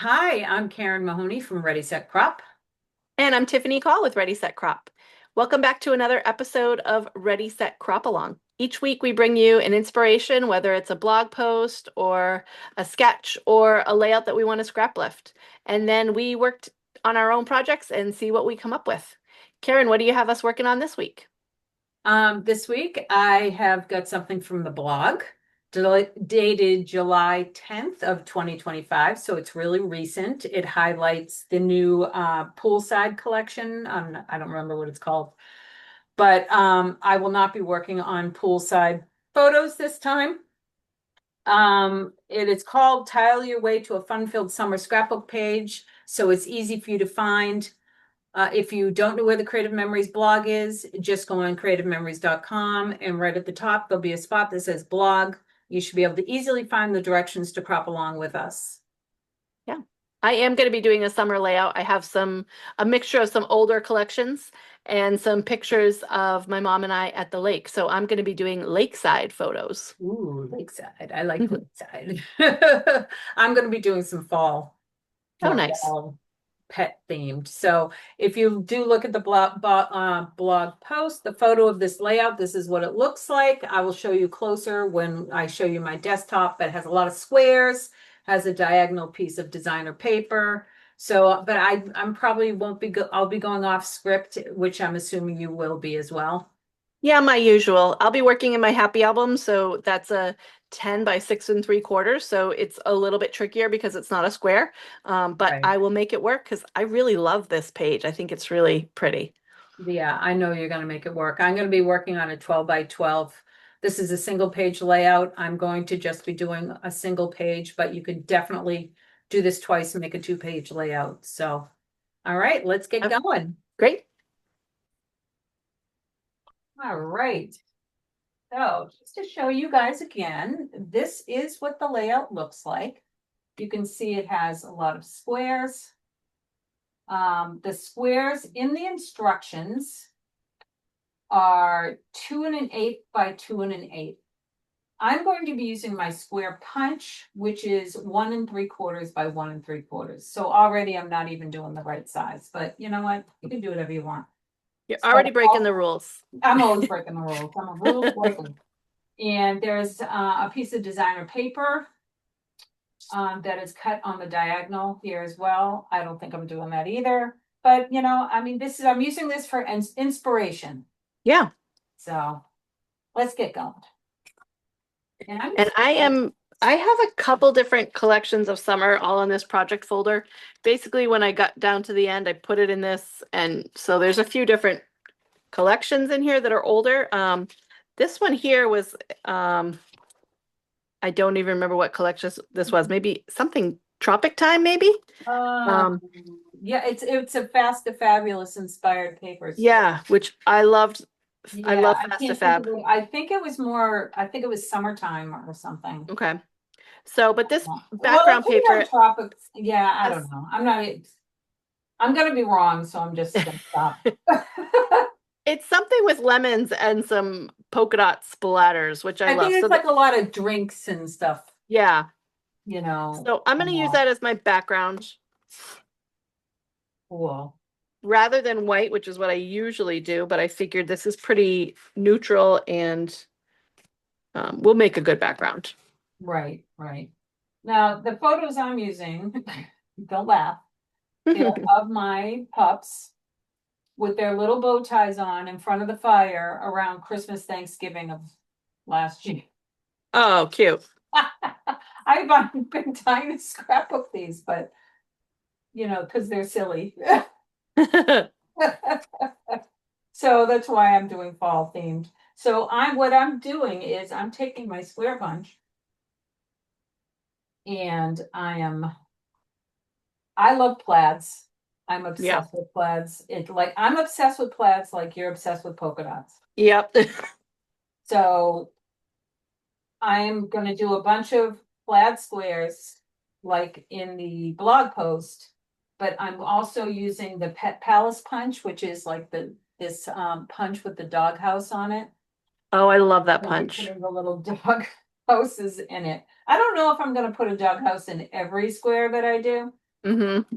Hi, I'm Karen Mahoney from Ready Set Crop. And I'm Tiffany Call with Ready Set Crop. Welcome back to another episode of Ready Set Crop Along. Each week we bring you an inspiration, whether it's a blog post or a sketch or a layout that we want to scrap lift. And then we worked on our own projects and see what we come up with. Karen, what do you have us working on this week? This week I have got something from the blog dated July 10th of 2025, so it's really recent. It highlights the new poolside collection. I don't remember what it's called, but I will not be working on poolside photos this time. It is called Tile Your Way to a Fun-Filled Summer Scrapbook Page, so it's easy for you to find. If you don't know where the Creative Memories blog is, just go on creativememories.com and right at the top, there'll be a spot that says blog. You should be able to easily find the directions to crop along with us. Yeah, I am going to be doing a summer layout. I have a mixture of some older collections and some pictures of my mom and I at the lake. So I'm going to be doing lakeside photos. Ooh, lakeside. I like lakeside. I'm going to be doing some fall, Oh, more nice. fall pet themed. So if you do look at the blog post, the photo of this layout, this is what it looks like. I will show you closer when I show you my desktop, but it has a lot of squares, has a diagonal piece of designer paper. So, but I'm probably won't be, I'll be going off script, which I'm assuming you will be as well. Yeah, my usual. I'll be working in my happy album, so that's a 10 by 6 3/4. So it's a little bit trickier because it's not a square. But Right. I will make it work because I really love this page. I think it's really pretty. Yeah, I know you're going to make it work. I'm going to be working on a 12 by 12. This is a single page layout. I'm going to just be doing a single page, but you could definitely do this twice and make a two-page layout. So, all right, let's get Oh, going. great. All right. So, just to show you guys again, this is what the layout looks like. You can see it has a lot of squares. The squares in the instructions are 2 1/8 by 2 1/8. I'm going to be using my square punch, which is 1 3/4 by 1 3/4. So already I'm not even doing the right size, but you know what? You can do whatever you want. You're already So breaking the rules. I'm always breaking the rules. I'm a rule breaker. And there's a piece of designer paper that is cut on the diagonal here as well. I don't think I'm doing that either. But you know, I mean, I'm using this for inspiration. Yeah. So let's get going. And I'm And just I have a couple different collections of summer all in this project folder. Basically, when I got down to the end, I put it in this. And so there's a few different collections in here that are older. This one here was, I don't even remember what collection this was. Maybe something Tropic Time, maybe? Um, Um, yeah, it's a Fast to Fabulous inspired papers. yeah, which I loved. I Yeah, love I can't think of Fab. it. I think it was more, I think it was summertime or something. Okay. So, but this Well, it background could be on paper tropics. Yeah, I don't has, know. I'm gonna be wrong, so I'm just gonna stop. it's something with lemons and some polka dot splatters, which I I think love. So it's that, like a lot of drinks and stuff, yeah. you know. So I'm going to use that as my background Cool. rather than white, which is what I usually do, but I figured this is pretty neutral and will make a good background. Right, right. Now, the photos I'm using, don't laugh, they're of my pups with their little bow ties on in front of the fire around Christmas, Thanksgiving of last year. Oh, cute. I've been trying to scrapbook these, but you know, because they're silly. So that's why I'm doing fall themed. So what I'm doing is I'm taking my square bunch and I love plaids. I'm Yeah. obsessed with plaids. I'm obsessed with plaids like you're obsessed with polka dots. Yep. So I'm going to do a bunch of plaid squares like in the blog post, but I'm also using the Pet Palace punch, which is like this punch with the dog house on it. Oh, I love that I'll be punch. putting the little dog houses in it. I don't know if I'm going to put a dog house in every square that I do, Mm-hmm.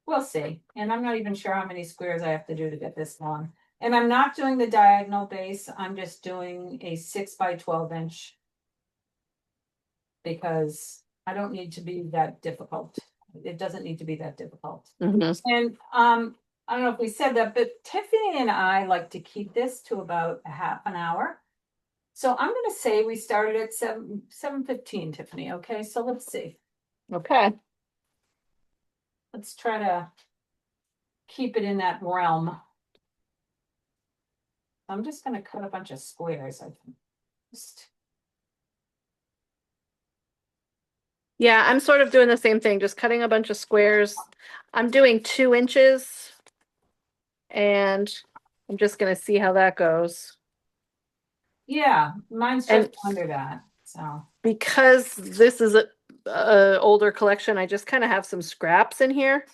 We'll see. And I'm not even sure how many squares I have to do to get this long. And I'm not doing the diagonal base. I'm just doing a 6 by 12 inch because I don't need to be that difficult. It doesn't need to be that difficult. Mm-hmm. And I don't know if we said that, but Tiffany and I like to keep this to about a half an hour. So I'm gonna say we started at 7:15, Tiffany. Okay, so let's see. Okay. Let's try to keep it in that realm. I'm just gonna cut a bunch of squares, I think. Just, Yeah, I'm sort of doing the same thing, just cutting a bunch of squares. I'm doing 2 inches and I'm just gonna see how that goes. yeah, mine's just And under that. So because this is a older collection, I just kind of have some scraps in here.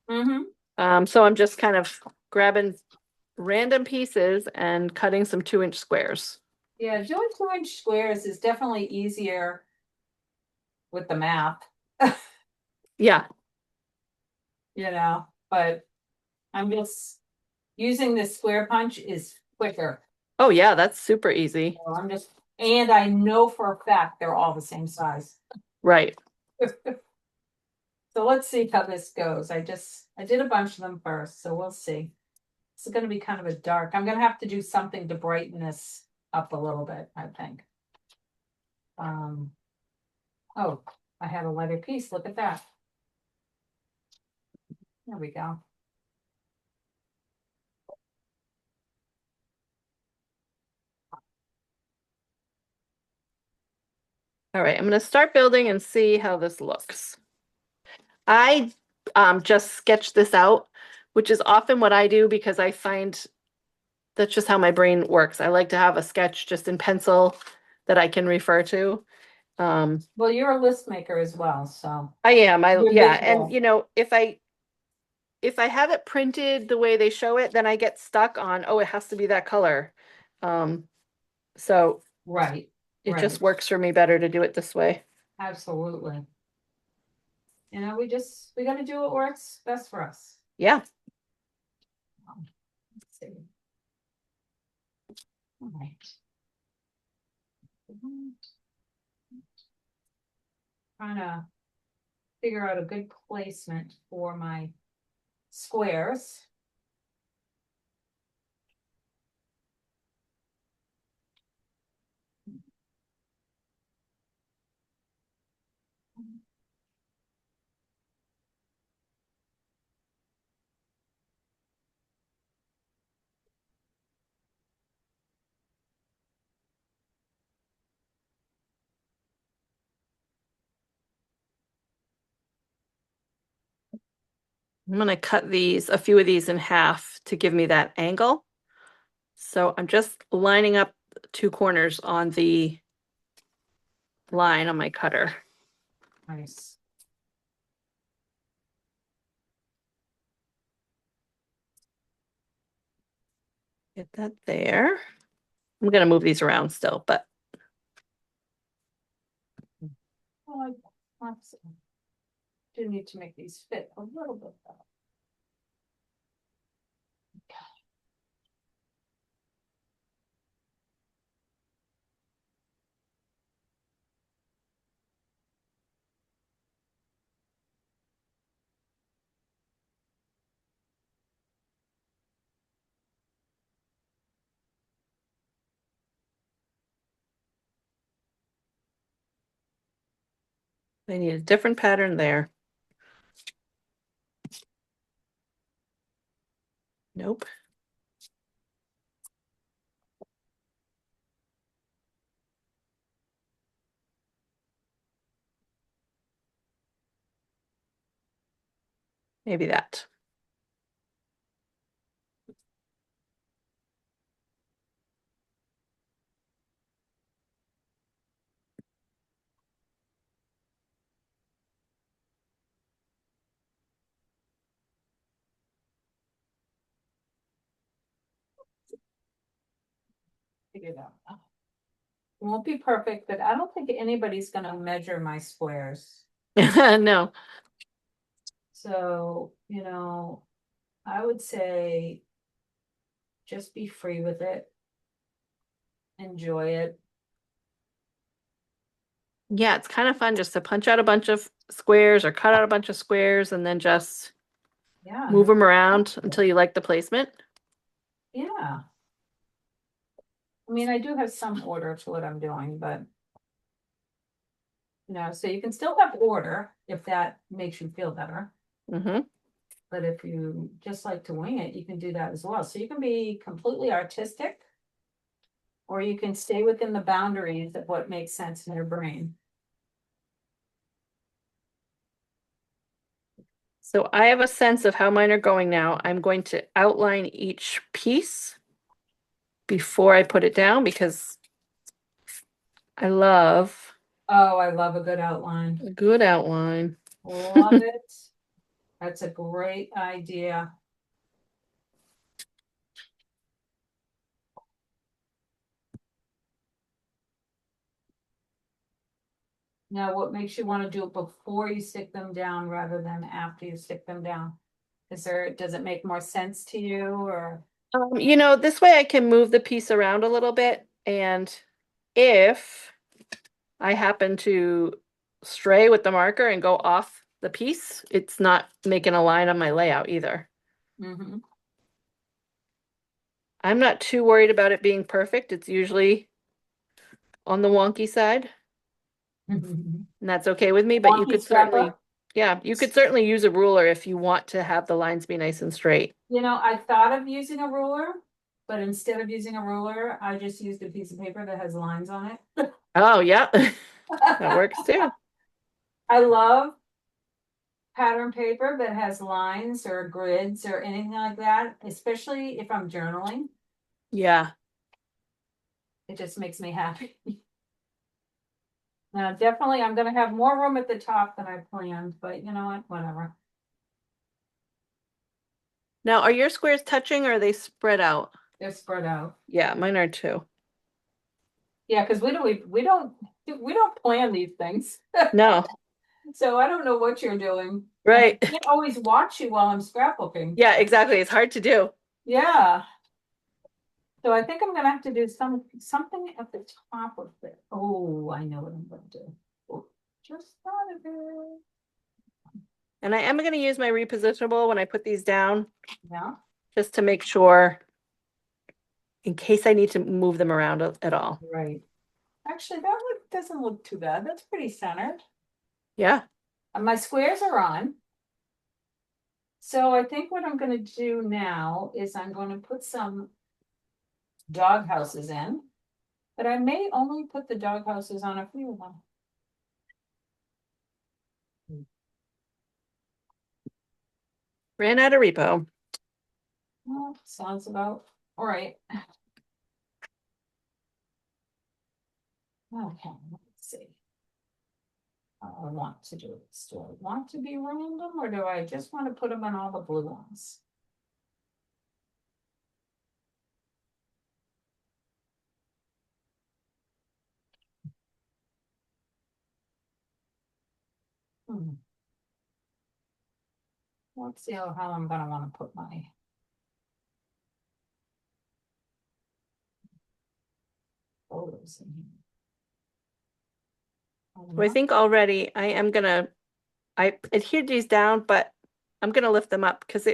hmm So I'm just kind of grabbing random pieces and cutting some 2 inch squares. yeah, doing 2 inch squares is definitely easier with the math, Yeah. but I'm just using this square punch is quicker. Oh yeah, that's super easy. So and I know for a fact they're all the same size. Right. So let's see how this goes. I did a bunch of them first, so we'll see. It's gonna be kind of a dark. I'm gonna have to do something to brighten this up a little bit, I think. Um, oh, I have a leather piece. Look at that. There we go. All right, I'm going to start building and see how this looks. I just sketched this out, which is often what I do because I find that's just how my brain works. I like to have a sketch just in pencil that I can refer to. Well, you're a list maker as well, so I am. you're Yeah, and visual. if I have it printed the way they show it, then I get stuck on, oh, it has to be that color. Um, so Right, it right. just works for me better to do it this way. Absolutely. We gotta do what works best for us. Yeah. Let's see. All right. Trying to figure out a good placement for my squares. I'm going to cut a few of these in half to give me that angle. So I'm just lining up 2 corners on the line on my cutter. Nice. Get that there. I'm going to move these around still, but Oh, let's see. Do need to make these fit a little bit better. I need a different pattern there. Nope. Maybe that. Figure it out. It won't be perfect, but I don't think anybody's gonna measure my squares. No. So, you know, I would say just be free with it. Enjoy it. Yeah, it's kind of fun just to punch out a bunch of squares or cut out a bunch of squares and then just Yeah. move them around until you like the placement. Yeah. I mean, I do have some order to what I'm doing, but so you can still have order if that makes you feel better. Mm-hmm. But if you just like to wing it, you can do that as well. So you can be completely artistic, or you can stay within the boundaries of what makes sense in your brain. So I have a sense of how mine are going now. I'm going to outline each piece before I put it down because I love Oh, I love a good outline. a good outline. Love it. That's a great idea. Now, what makes you want to do it before you stick them down rather than after you stick them down? Does it make more sense to you or? This way I can move the piece around a little bit, and if I happen to stray with the marker and go off the piece, it's not making a line on my layout either. Mhm. I'm not too worried about it being perfect. It's usually on the wonky side, and that's okay with me, but you Wonky could certainly, scrapper. yeah, you could certainly use a ruler if you want to have the lines be nice and straight. I thought of using a ruler, but instead of using a ruler, I just used a piece of paper that has lines on it. Oh, yeah, that works too. I love pattern paper that has lines or grids or anything like that, especially if I'm journaling. Yeah. It just makes me happy. Now, definitely, I'm gonna have more room at the top than I planned, but you know what? Whatever. Now, are your squares touching or are they spread out? They're spread out. Yeah, mine are too. Yeah, because we don't plan these things. No, So I don't know what you're doing. And right. I can't always watch you while I'm scrapbooking. Yeah, exactly. It's hard to do. Yeah. So I think I'm gonna have to do something at the top of it. Oh, I know what I'm gonna do. Oh, just thought of it. And I am going to use my repositionable when I put these down, Yeah, just to make sure in case I need to move them around at all. right. Actually, that one doesn't look too bad. That's pretty centered. Yeah. And my squares are on. So I think what I'm gonna do now is I'm gonna put some dog houses in, but I may only put the dog houses on a few of them. Ran out of repo. Well, sounds about all right. Okay, let's see. How I want to do this. Do I want to be random or do I just want to put them on all the blue ones? Hmm. Let's see how I'm gonna want to put my photos in here. So I think already I adhered these down, but I'm going to lift them up because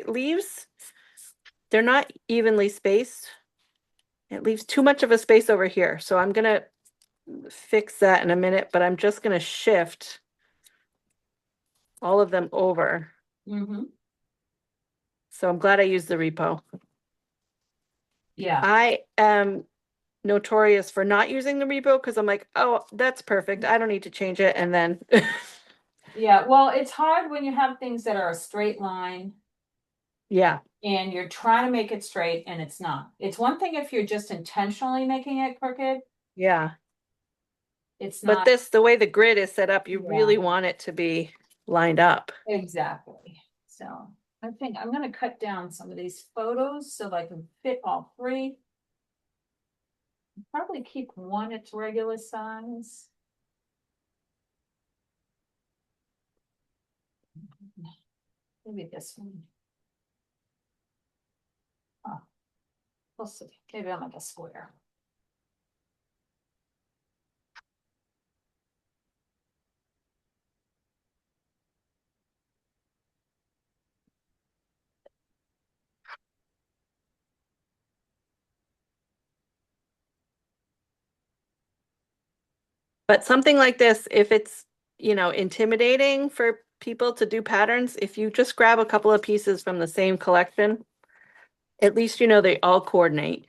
they're not evenly spaced. It leaves too much of a space over here. So I'm going to fix that in a minute, but I'm just going to shift all of them over. Mm-hmm. So I'm glad I used the repo. Yeah, I am notorious for not using the repo because I'm like, oh, that's perfect. I don't need to change it. And then, yeah. Well, it's hard when you have things that are a straight line yeah, and you're trying to make it straight and it's not. It's one thing if you're just intentionally making it crooked. yeah. It's But not. the way the grid is set up, you Yeah, really want it to be lined up. exactly. So I think I'm gonna cut down some of these photos so that I can fit all three. Probably keep one its regular size. Maybe this one. Oh, we'll see. Maybe I'll make a square. But something like this, if it's, intimidating for people to do patterns, if you just grab a couple of pieces from the same collection, at least they all coordinate.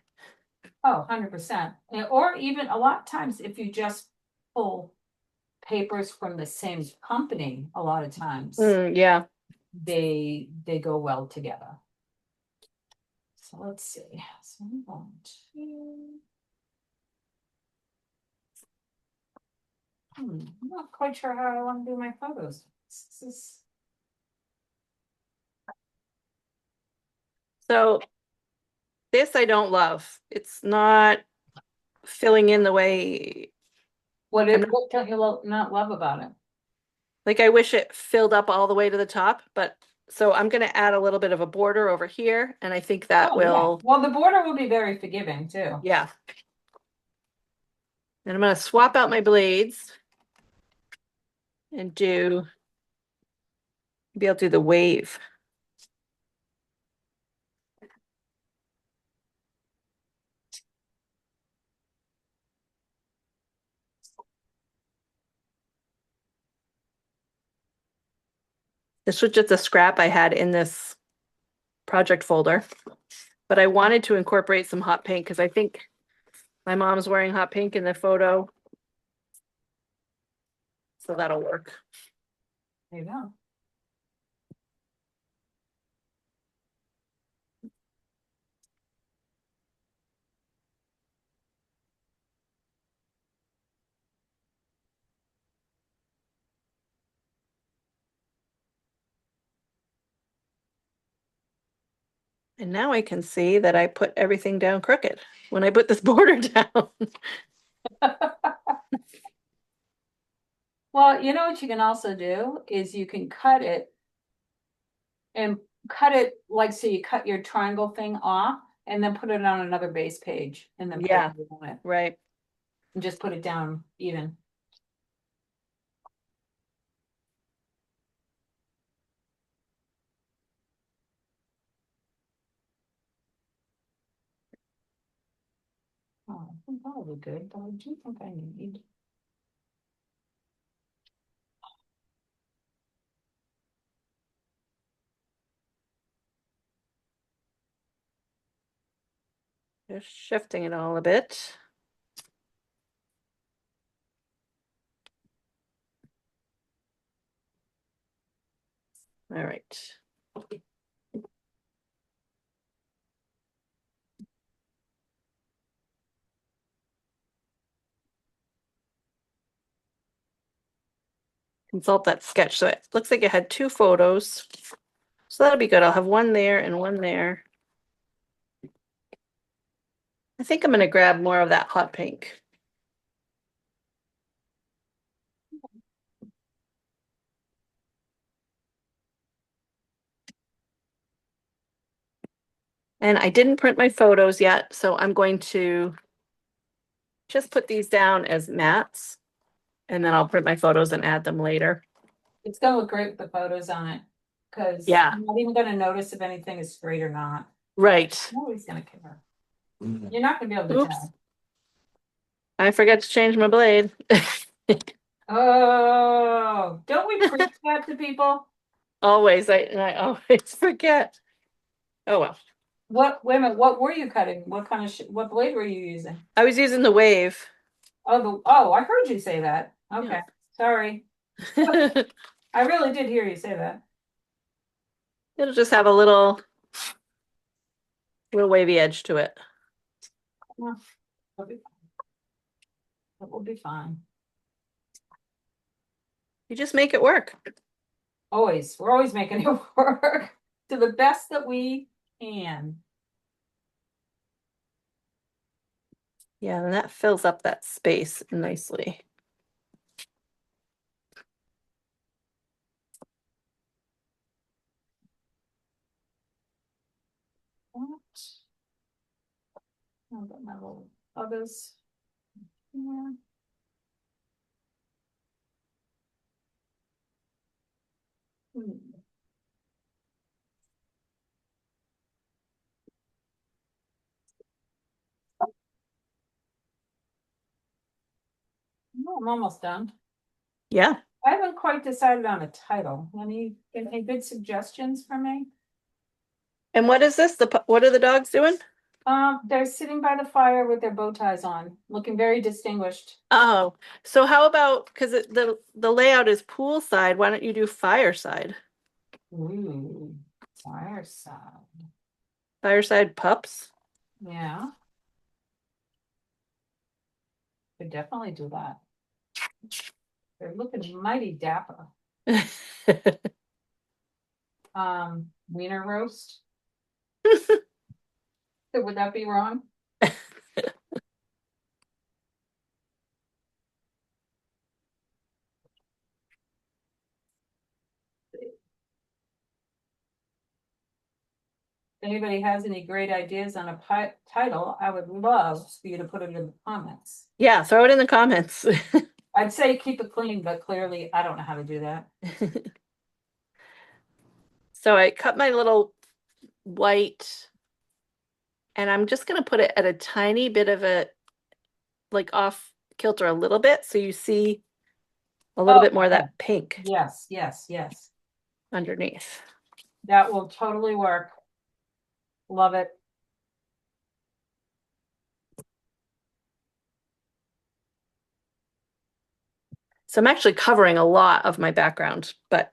Oh, 100%. Or even a lot of times if you just pull papers from the same company, a lot of times Yeah. they go well together. So let's see. So we want to. I'm not quite sure how I want to do my photos. This is So this I don't love. It's not filling in the way, what I'm it not- what don't you not love about it? like I wish it filled up all the way to the top, but so I'm going to add a little bit of a border over here, and I think that Oh, yeah. will, Well, the border will be very forgiving too. yeah. And I'm going to swap out my blades and maybe I'll do the wave. This was just a scrap I had in this project folder, but I wanted to incorporate some hot pink because I think my mom's wearing hot pink in the photo. So that'll work. There you go. And now I can see that I put everything down crooked when I put this border down. Well, you know what you can also do is you can cut it and cut it like so you cut your triangle thing off and then put it on another base page and then put Yeah. it on it Right. and just put it down even. Oh, I think that'll be good, but I do think I need. Just shifting it all a bit. All right. Consult that sketch. So it looks like it had two photos. So that'll be good. I'll have one there and one there. I think I'm going to grab more of that hot pink. And I didn't print my photos yet, so I'm going to just put these down as mats, and then I'll print my photos and add them later. It's gonna look great with the photos on it. Cause Yeah. I'm not even gonna notice if anything is straight or not. Right. Nobody's gonna care. You're not gonna be able to Oops. tell. I forgot to change my blade. Oh, don't we preach that to people? Always, I always forget. Oh well. Wait a minute, what were you cutting? What kind of, what blade were you using? I was using the wave. Oh, I heard you say that. Okay, Yeah. sorry. I really did hear you say that. It'll just have a little wavy edge to it. Well, it'll be fine. It will be fine. You just make it work. Always, we're always making it work to the best that we can. Yeah, and that fills up that space nicely. I've got my little others. Yeah. Hmm. Oh, I'm almost done. Yeah. I haven't quite decided on a title. Any good suggestions for me? And what is this? What are the dogs doing? They're sitting by the fire with their bow ties on, looking very distinguished. Oh, so how about because the layout is poolside, why don't you do fireside? Ooh, fireside. Fireside pups? Yeah, could definitely do that. They're looking mighty dapper. Wiener roast. Would that be wrong? If anybody has any great ideas on a title, I would love for you to put it in the comments. Yeah, throw it in the comments. I'd say keep it clean, but clearly I don't know how to do that. So I cut my little white and I'm just going to put it at a tiny bit of a, like off kilter a little bit. So you see a little Oh, bit more of yeah. that pink Yes, yes, yes. underneath. That will totally work. Love it. So I'm actually covering a lot of my background, but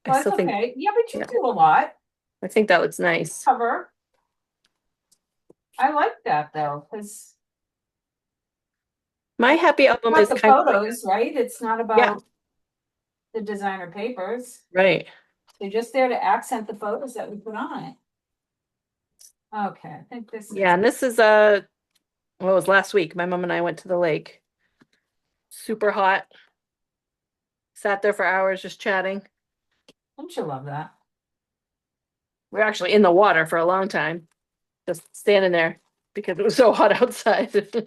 I Well, that's still think, okay. Yeah, but you yeah, do a lot. I think that looks nice. Cover. I like that though, because My happy album not is the kind of like, photos, right? It's not yeah, about the designer papers. right. They're just there to accent the photos that we put on it. Okay, I think this Yeah, is, and this is well, it was last week. My mom and I went to the lake. Super hot. Sat there for hours just chatting. don't you love that? We were actually in the water for a long time, just standing there because it was so hot outside.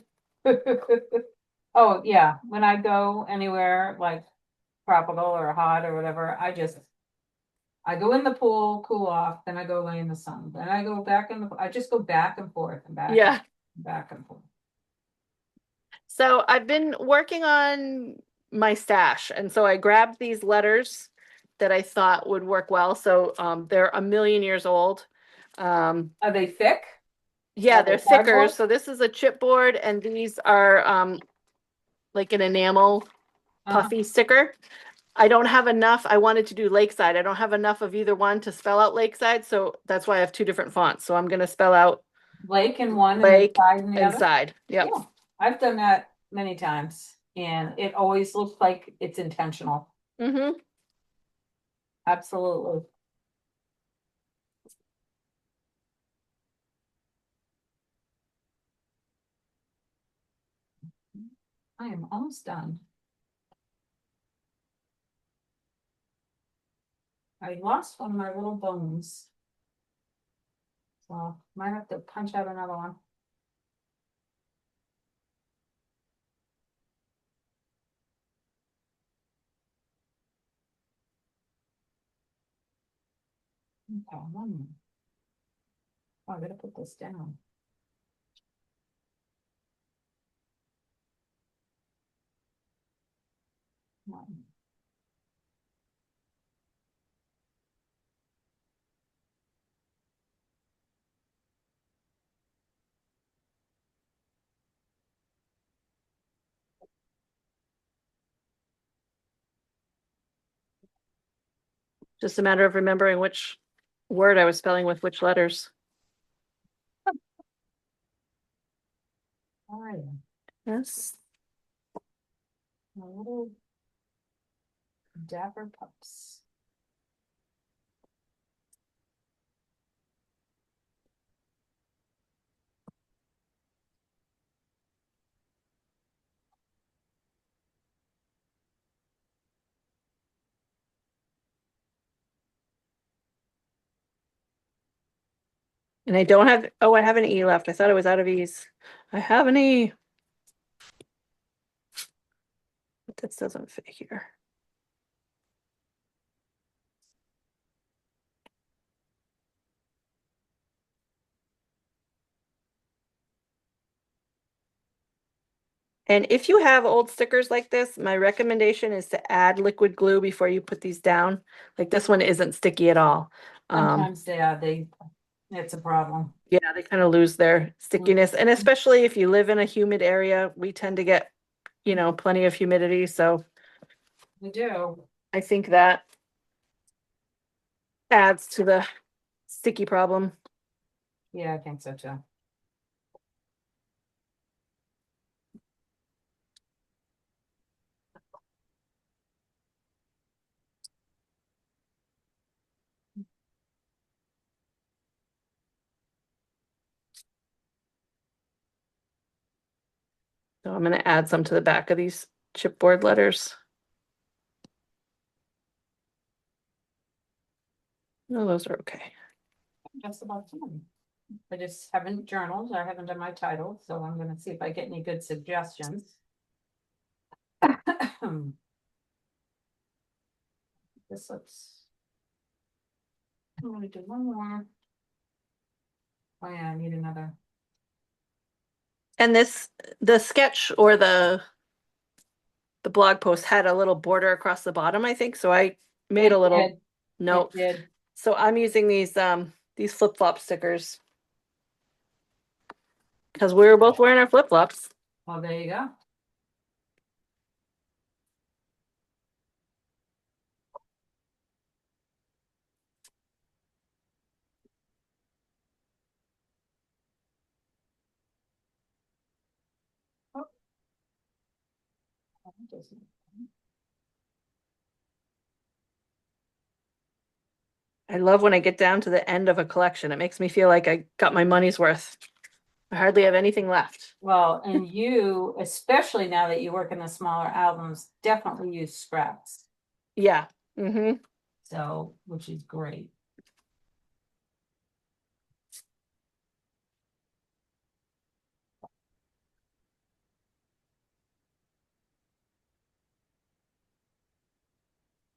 Oh, yeah, when I go anywhere like tropical or hot or whatever, I go in the pool, cool off, then I go lay in the sun. Then I go back I just go back and forth and Yeah. back and forth. So I've been working on my stash, and so I grabbed these letters that I thought would work well. So they're a million years old. Um, Are they thick? yeah, Are they're they thicker. cardboard? So this is a chipboard, and these are like an enamel Uh-huh. puffy sticker. I don't have enough. I wanted to do Lakeside. I don't have enough of either one to spell out Lakeside, so that's why I have two different fonts. So I'm going to spell out Lake in one and then Lake side in the and other? side. Yep. Yeah, I've done that many times and it always looks like it's intentional. Mm-hmm. Absolutely. I am almost done. I lost one of my little bones. So might have to punch out another one. Okay, one more. Oh, I gotta put this down. One. Just a matter of remembering which word I was spelling with which letters. All right, Yes. my little dapper pups. And I don't have, oh, I have an E left. I thought I was out of E's. I have an E. But this doesn't fit here. And if you have old stickers like this, my recommendation is to add liquid glue before you put these down. Like this one isn't sticky at all. Sometimes it's a problem. Yeah, they kind of lose their stickiness. And especially if you live in a humid area, we tend to get, plenty of humidity. So We do. I think that adds to the sticky problem. Yeah, I think so too. So I'm going to add some to the back of these chipboard letters. No, those are okay. Just about time. I just haven't journaled. I haven't done my title, so I'm gonna see if I get any good suggestions. This looks. I'm gonna do one more. Oh yeah, I need another. And the sketch or the blog post had a little border across the bottom, I think. So I made a little note. It did. So I'm using these flip-flop stickers because we were both wearing our flip-flops. Oh, there you go. Oh. I love when I get down to the end of a collection. It makes me feel like I got my money's worth. I hardly have anything left. Well, and you, especially now that you work in the smaller albums, definitely use scraps. Yeah. Mm-hmm. So, which is great.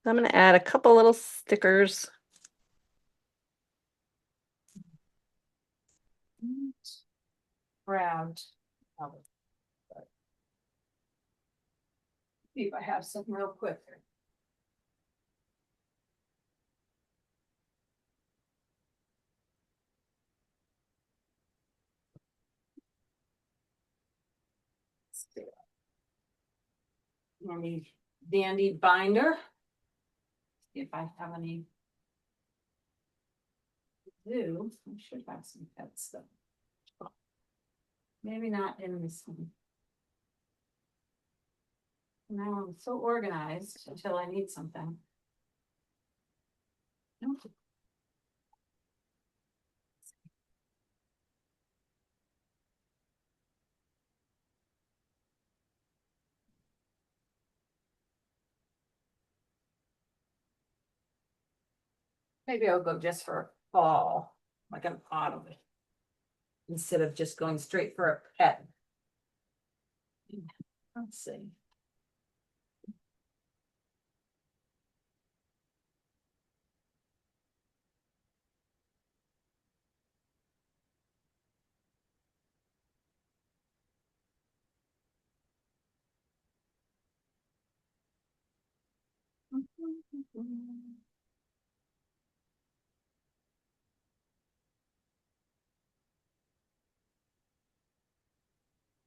I'm going to add a couple little stickers. Proud. See if I have something real quick. Any dandy binder. See if I have any. I should have some pet stuff. Maybe not in this one. Now I'm so organized until I need something. Nope. Maybe I'll go just for fall, like an autumn, instead of just going straight for a pet. Let's see.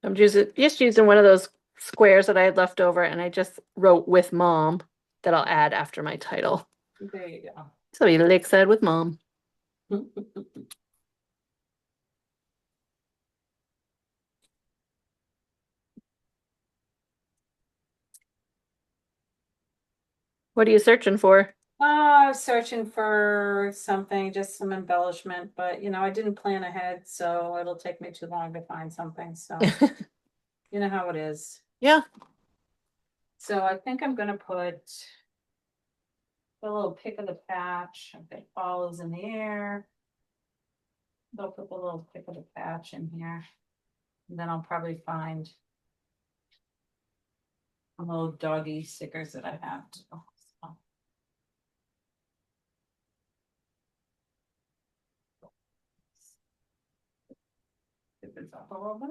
I'm just using one of those squares that I had left over, and I just wrote with mom that I'll add after my title. There you go. So you Lakeside with mom. What are you searching for? Searching for something, just some embellishment, but I didn't plan ahead, so it'll take me too long to find something, so you know how it is. Yeah. So I think I'm gonna put a little pick of the patch, okay, fall is in the air. They'll put the little pick of the patch in here. And then I'll probably find a little doggy stickers that I have too. So, if it's up a little bit.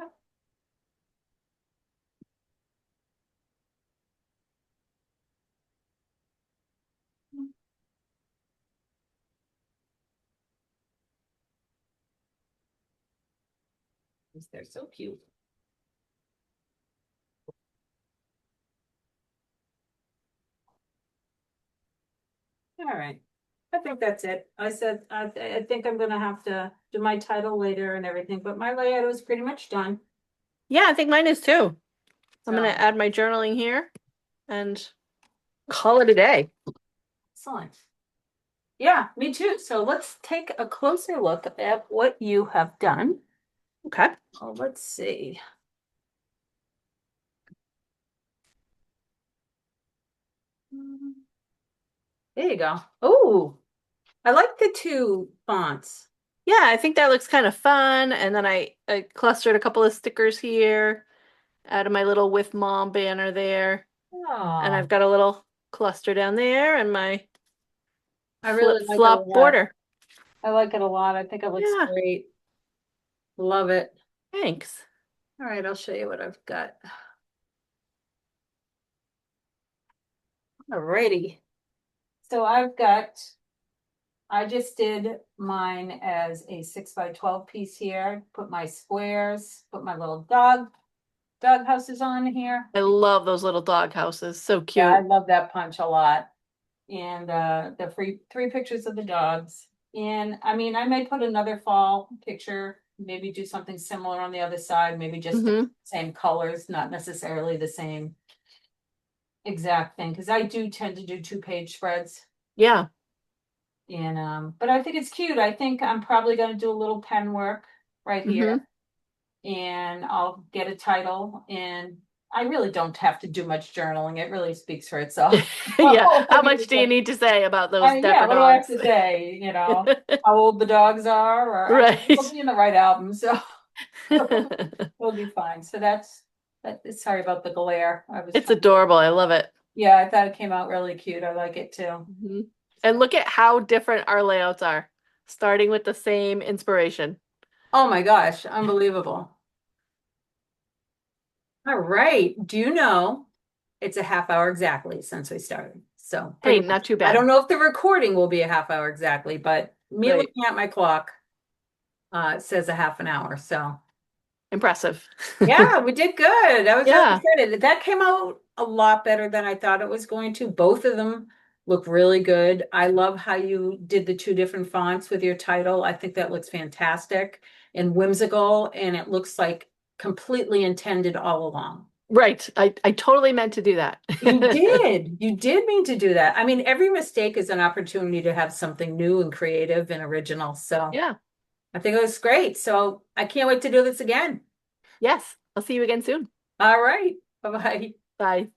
They're so cute. All right. I think that's it. I said, I think I'm gonna have to do my title later and everything, but my layout was pretty much done. Yeah, I think mine is too. I'm gonna So, add my journaling here and call it a day. excellent. Yeah, me too. So let's take a closer look at what you have done. Okay. Oh, let's see. There you go. Oh, I like the two fonts. Yeah, I think that looks kind of fun. And then I clustered a couple of stickers here, added my little with mom banner there. And I've Oh, got a little cluster down there and my I really flip like it a flop lot. border. I like it a lot. I think it looks Yeah, great. Love it. thanks. All right, I'll show you what I've got. Alrighty. So I just did mine as a 6 by 12 piece here. Put my squares, put my little dog houses on here. I love those little dog houses. So Yeah, I cute. love that punch a lot. And the three pictures of the dogs. And I mean, I may put another fall picture, maybe do something similar on the other side, maybe just the Hmm. same colors, not necessarily the same exact thing, because I do tend to do 2 page spreads. Yeah. And but I think it's cute. I think I'm probably gonna do a little pen work right here, Hmm. and I'll get a title. And I really don't have to do much journaling. It really speaks for itself. Yeah. I How mean, much it's do you like, need to say about those I mean, yeah, Dapper what do I have dogs? to say? How old the dogs are, or I mean, it'll Right. be in the right album, so we'll be fine. So that's that. Sorry about the glare. I was It's trying. adorable. I love it. Yeah, I thought it came out really cute. I like it too. Hmm. And look at how different our layouts are, starting with the same inspiration. Oh my gosh, unbelievable. All right. Do you know it's a half hour exactly since we started? So Hey, pretty much. not too I don't bad. know if the recording will be a half hour exactly, but me Right. looking at my clock says a half an hour. So Impressive. yeah, we did good. I was really Yeah. excited. That came out a lot better than I thought it was going to. Both of them look really good. I love how you did the two different fonts with your title. I think that looks fantastic and whimsical, and it looks like completely intended all along. Right. I totally meant to do that. You did. You did mean to do that. I mean, every mistake is an opportunity to have something new and creative and original. So Yeah. I think it was great. So I can't wait to do this again. Yes. I'll see you again soon. All right. Bye-bye. Bye.